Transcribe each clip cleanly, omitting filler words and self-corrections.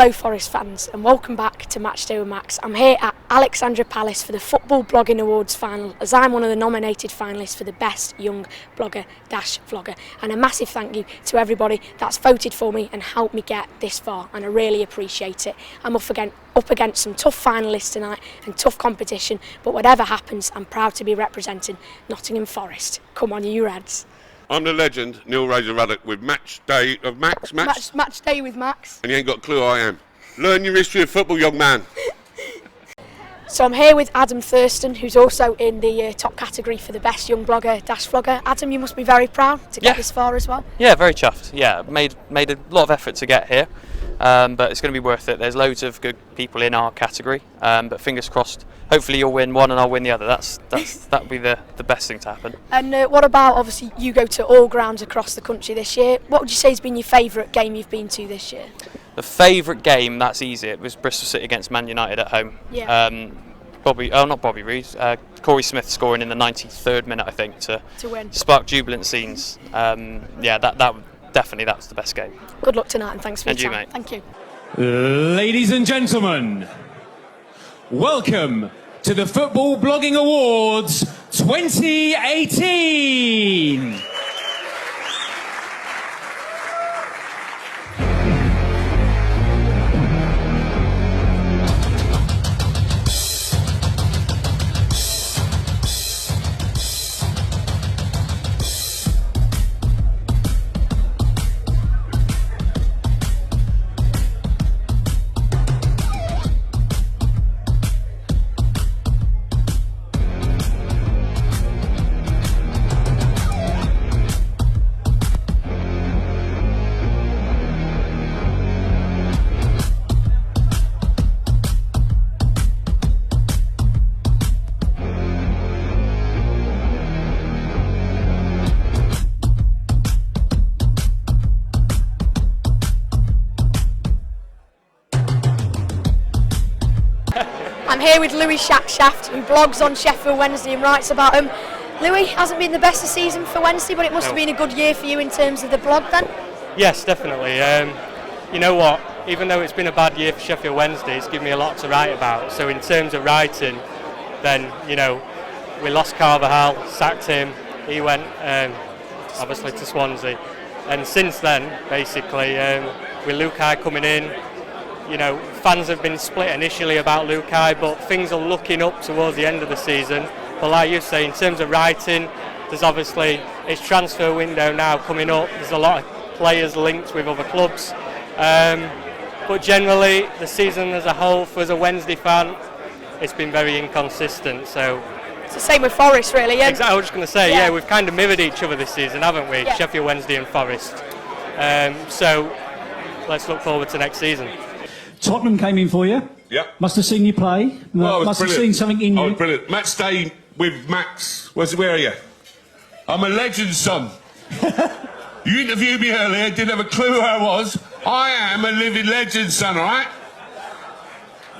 Hello Forest fans and welcome back to Matchday with Max. I'm here at Alexandra Palace for the Football Blogging Awards final as I'm one of the nominated finalists for the Best Young Blogger-Vlogger, and a massive thank you to everybody that's voted for me and helped me get this far, and I really appreciate it. I'm up against some tough finalists tonight and tough competition, but whatever happens I'm proud to be representing Nottingham Forest. Come on you Reds. I'm the legend, Neil Razor Ruddock, with Matchday of Max. Matchday with Max. And you ain't got a clue who I am. Learn your history of football, young man. So I'm here with Adam Thurston, who's also in the top category for the Best Young Blogger-Vlogger. Adam, you must be very proud to get this far as well. Yeah, very chuffed. Yeah, made a lot of effort to get here, but it's going to be worth it. There's loads of good people in our category, but fingers crossed. Hopefully you'll win one and I'll win the other. That'll be the best thing to happen. And what about, obviously you go to all grounds across the country this year. What would you say has been your favourite game you've been to this year? The favourite game, that's easy. It was Bristol City against Man United at home. Yeah. Not Bobby Reed. Corey Smith scoring in the 93rd minute, I think, to win. Spark jubilant scenes. That was the best game. Good luck tonight and thanks for your time. Mate. Thank you. Ladies and gentlemen, welcome to the Football Blogging Awards 2018. I'm here with Louis Shaft, who blogs on Sheffield Wednesday and writes about him. Louis, hasn't been the best of season for Wednesday, but it must have been a good year for you in terms of the blog then? Yes, definitely. You know what, even though it's been a bad year for Sheffield Wednesday, it's given me a lot to write about. So in terms of writing, then, you know, we lost Carvajal, sacked him, he went obviously to Swansea. And since then, basically, with Lukai coming in, you know, fans have been split initially about Lukai, but things are looking up towards the end of the season. But like you say, in terms of writing, there's obviously, it's transfer window now coming up, there's a lot of players linked with other clubs. But generally, the season as a whole, for as a Wednesday fan, it's been very inconsistent. So it's the same with Forest, really, yeah? Exactly, I was just going to say, yeah, we've kind of mirrored each other this season, haven't we? Yeah. Sheffield Wednesday and Forest. So let's look forward to next season. Tottenham came in for you. Yeah. Must have seen you play. Must have seen something in you. Oh, brilliant. Matchday with Max. Where are you? I'm a legend, son. You interviewed me earlier, didn't have a clue who I was. I am a living legend, son, all right?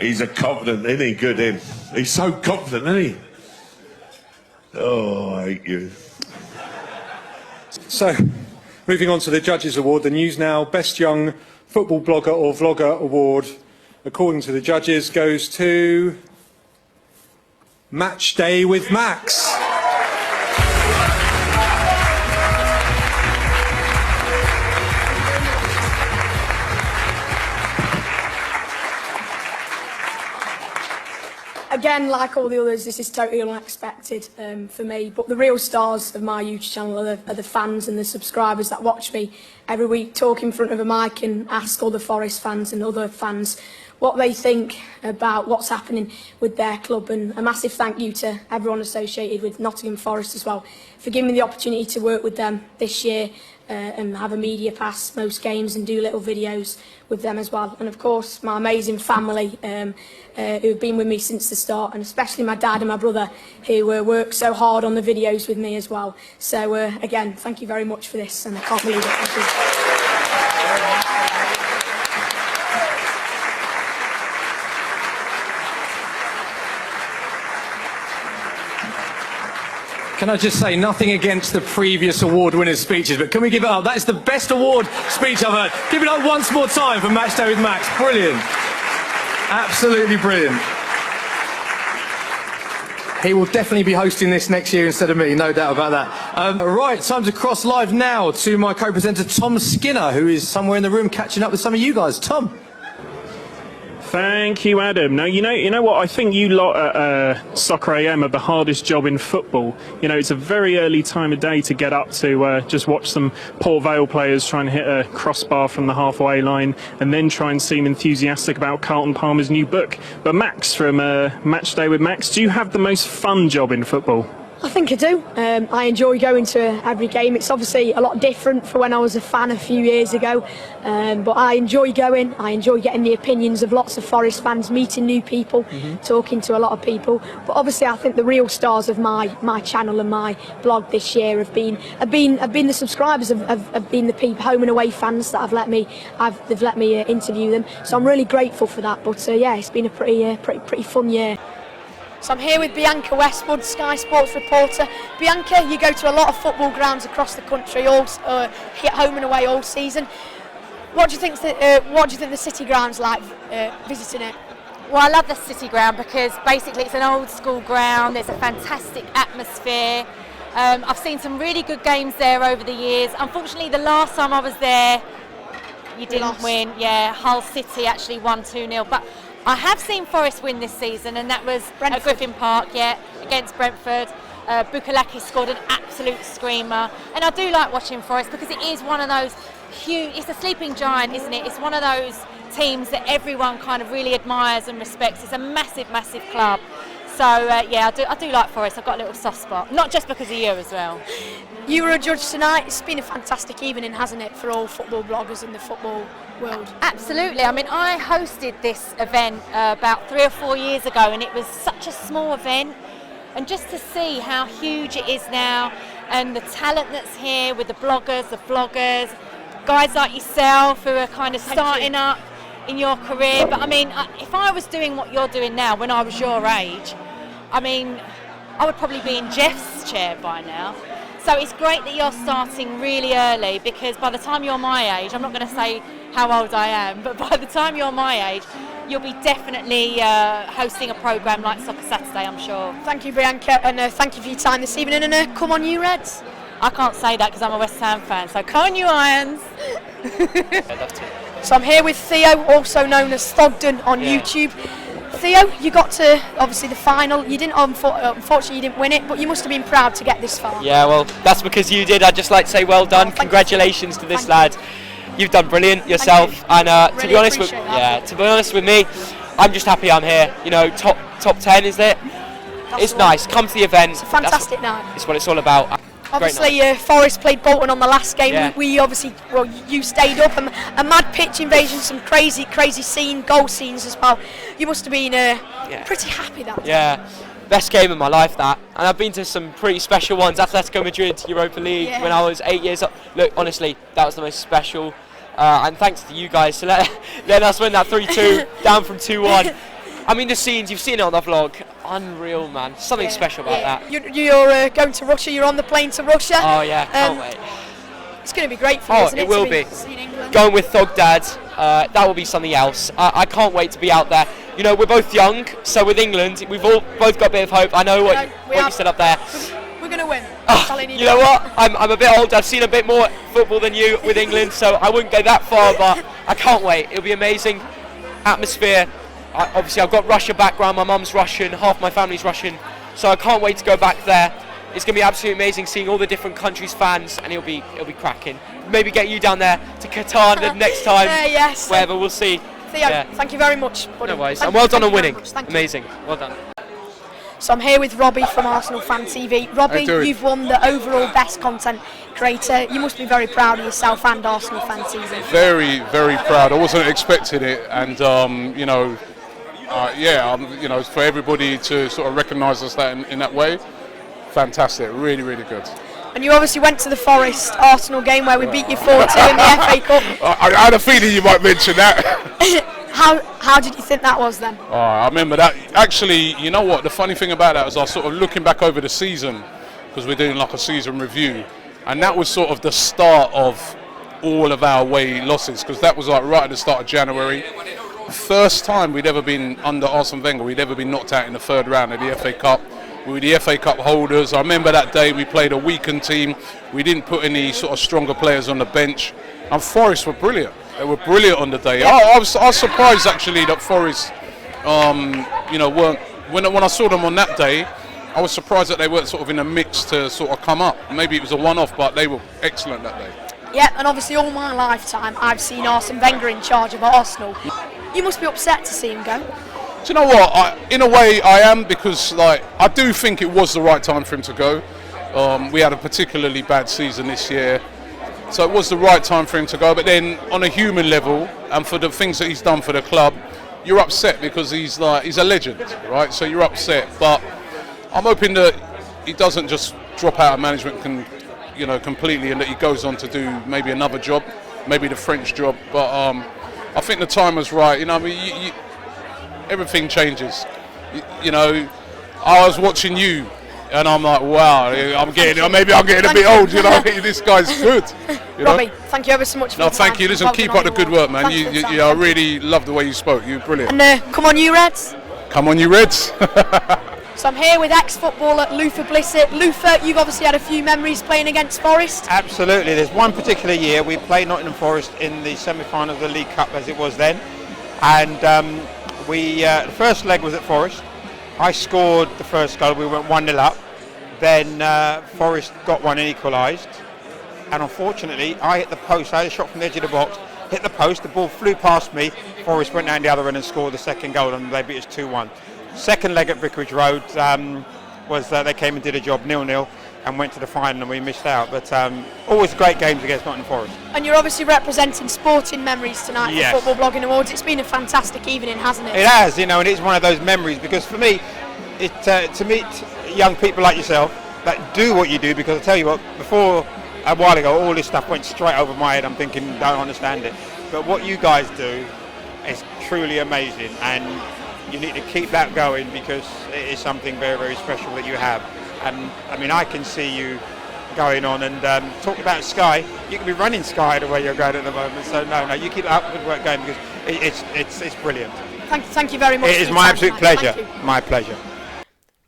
He's a confident, isn't he? Good, him. He's so confident, isn't he? Oh, I hate you. So, moving on to the Judges' Award, the News Now Best Young Football Blogger or Vlogger Award, according to the judges, goes to Matchday with Max. Again, like all the others, this is totally unexpected for me, but the real stars of my YouTube channel are the fans and the subscribers that watch me every week talk in front of a mic and ask other Forest fans and other fans what they think about what's happening with their club. And a massive thank you to everyone associated with Nottingham Forest as well for giving me the opportunity to work with them this year and have a media pass most games and do little videos with them as well. And of course my amazing family who have been with me since the start, and especially my dad and my brother who work so hard on the videos with me as well. So again, thank you very much for this, and I can't believe it. Thank you. Can I just say, nothing against the previous award winners' speeches, but can we give it up? That is the best award speech I've heard. Give it up once more time for Matchday with Max. Brilliant. Absolutely brilliant. He will definitely be hosting this next year instead of me, no doubt about that. Right, time to cross live now to my co-presenter Tom Skinner, who is somewhere in the room catching up with some of you guys. Tom. Thank you, Adam. Now, you know what? I think you lot at Soccer AM have the hardest job in football. You know, it's a very early time of day to get up to just watch some Port Vale players try and hit a crossbar from the halfway line and then try and seem enthusiastic about Carlton Palmer's new book. But Max, from Matchday with Max, do you have the most fun job in football? I think I do. I enjoy going to every game. It's obviously a lot different from when I was a fan a few years ago, but I enjoy going. I enjoy getting the opinions of lots of Forest fans, meeting new people, talking to a lot of people. But obviously, I think the real stars of my channel and my blog this year have been the subscribers, have been the people, home and away fans that they've let me interview them. So I'm really grateful for that. But yeah, it's been a pretty fun year. So I'm here with Bianca Westwood, Sky Sports reporter. Bianca, you go to a lot of football grounds across the country, hit home and away all season. What do you think the City ground's like visiting it? Well, I love the City ground because basically it's an old school ground. There's a fantastic atmosphere. I've seen some really good games there over the years. Unfortunately, the last time I was there, you didn't win. Yeah, Hull City actually won 2-0. But I have seen Forest win this season, and that was at Griffin Park, against Brentford. Bukalaki scored an absolute screamer, and I do like watching Forest because it is one of those huge. It's a sleeping giant, isn't it? It's one of those teams that everyone kind of really admires and respects. It's a massive, massive club. So yeah, I do like Forest. I've got a little soft spot, not just because of you as well. You were a judge tonight. It's been a fantastic evening, hasn't it, for all football bloggers in the football world? Absolutely. I mean, I hosted this event about 3 or 4 years ago, and it was such a small event. And just to see how huge it is now, and the talent that's here with the bloggers, the vloggers, guys like yourself who are kind of starting up in your career. But I mean, if I was doing what you're doing now when I was your age, I mean, I would probably be in Jeff's chair by now. So it's great that you're starting really early, because by the time you're my age, I'm not going to say how old I am, but by the time you're my age, you'll be definitely hosting a programme like Soccer Saturday, I'm sure. Thank you, Bianca, and thank you for your time this evening, and come on you Reds. I can't say that because I'm a West Ham fan, so come on you Irons. I'd love to. So I'm here with Theo, also known as Thogden on YouTube. Theo, you got to obviously the final. You didn't, unfortunately, you didn't win it, but you must have been proud to get this far. Yeah, well, that's because you did. I'd just like to say well done. Congratulations to this lad. You've done brilliant yourself. You. And to be honest with me, I'm just happy I'm here. You know, top 10, is it? It's nice. Come to the event. It's a fantastic night. It's what it's all about. Obviously, Forest played Bolton on the last game. Yeah. We obviously, well, you stayed up. A mad pitch invasion, some crazy goal scenes as well. You must have been pretty happy that day. Yeah, best game of my life, that. And I've been to some pretty special ones. Atletico Madrid, Europa League, when I was 8 years old. Look, honestly, that was the most special. And thanks to you guys for letting us win that 3-2, down from 2-1. I mean, the scenes, you've seen it on the vlog. Unreal, man. Something special about that. You're going to Russia. You're on the plane to Russia. Oh, yeah. Can't wait. It's going to be great for you, isn't it? It will be. Going with Thog Dad, that will be something else. I can't wait to be out there. You know, we're both young, so with England, we've all both got a bit of hope. I know what you said up there. We're going to win. You know what? I'm a bit old. I've seen a bit more football than you with England, so I wouldn't go that far, but I can't wait. It'll be amazing. Atmosphere. Obviously, I've got Russia background. My mum's Russian, half my family's Russian, so I can't wait to go back there. It's going to be absolutely amazing seeing all the different countries' fans, and it'll be cracking. Maybe get you down there to Qatar the next time. Yes. Wherever, we'll see. Theo, thank you very much, buddy. No worries. And well done on winning. Amazing. Well done. So I'm here with Robbie from Arsenal Fan TV. Robbie, you've won the overall best content creator. You must be very proud of yourself and Arsenal Fan TV. Very, very proud. I wasn't expecting it, and you know. You know, for everybody to sort of recognise us that in that way, fantastic, really, really good. And you obviously went to the Forest Arsenal game where we beat you 4-2 in the FA Cup. I had a feeling you might mention that. How did you think that was then? I remember that. Actually, you know what? The funny thing about that was I was sort of looking back over the season, because we're doing like a season review, and that was sort of the start of all of our away losses, because that was like right at the start of January. First time we'd ever been under Arsene Wenger, we'd ever been knocked out in the third round of the FA Cup. We were the FA Cup holders. I remember that day we played a weakened team. We didn't put any sort of stronger players on the bench, and Forest were brilliant. They were brilliant on the day. I was surprised actually that Forest, weren't. When I saw them on that day, I was surprised that they weren't sort of in a mix to sort of come up. Maybe it was a one-off, but they were excellent that day. Yeah, and obviously all my lifetime I've seen Arsene Wenger in charge of Arsenal. You must be upset to see him go. Do you know what? In a way, I am, because I do think it was the right time for him to go. We had a particularly bad season this year, so it was the right time for him to go. But then, on a human level, and for the things that he's done for the club, you're upset because he's a legend, right? So you're upset. But I'm hoping that he doesn't just drop out of management completely, and that he goes on to do maybe another job, maybe the French job. But I think the time was right. Everything changes. I was watching you, and I'm like, wow, maybe I'm getting a bit old. This guy's good. Robbie, thank you ever so much for your time. Thank you. Listen, keep up the good work, man. I really love the way you spoke. You're brilliant. And come on, you Reds. Come on, you Reds. So I'm here with ex-footballer Luther Blissett. Luther, you've obviously had a few memories playing against Forest. Absolutely. There's one particular year we played Nottingham Forest in the semi-final of the League Cup, as it was then, and the first leg was at Forest. I scored the first goal. We went 1-0 up. Then Forest got one and equalised. And unfortunately, I hit the post. I had a shot from the edge of the box, hit the post. The ball flew past me. Forest went down the other end and scored the second goal, and they beat us 2-1. Second leg at Vicarage Road was they came and did a job 0-0 and went to the final, and we missed out. But always great games against Nottingham Forest. And you're obviously representing sporting memories tonight Yes. for Football Blogging Awards. It's been a fantastic evening, hasn't it? It has, and it's one of those memories, because for me, to meet young people like yourself that do what you do, because I tell you what, before a while ago, all this stuff went straight over my head. I'm thinking, don't understand it. But what you guys do is truly amazing, and you need to keep that going, because it is something very, very special that you have. And I mean, I can see you going on, and talk about Sky. You can be running Sky the way you're going at the moment. So no, you keep up with work going, because it's brilliant. Thank you very much. It is my absolute pleasure. My pleasure.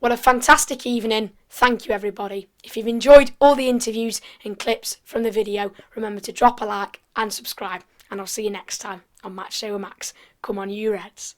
What a fantastic evening. Thank you, everybody. If you've enjoyed all the interviews and clips from the video, remember to drop a like and subscribe. And I'll see you next time on Matchday with Max. Come on, you Reds.